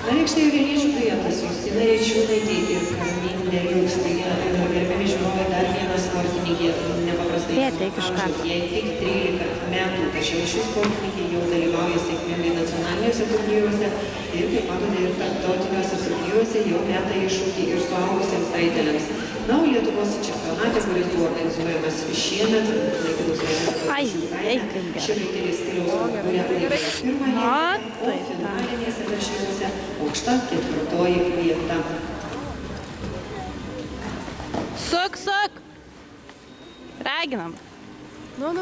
Aikštėje Vilniečių duetas Justina Rečiūnaitė ir Karminė Liukstėje. Gerbiami žiūrovai, dar viena sportininkė nepaprastai amžiaus, jai tik 13 metų, tačiau ši sportininkė jau dalyvauja sėkmingai nacionaliniuose turnyruose ir, kaip matote, ir tarptautiniuose turnyruose jau meta iššūkį ir suaugusiems taiteliams. Na, o Lietuvos čempionate, kuris buvo organizuojamas šiemet, laikinus laimės ši raitelė stiliaus konkurencija pirmąją, o finalinėse varžybose aukšta 4. vieta. Suk! Raginam. Nu.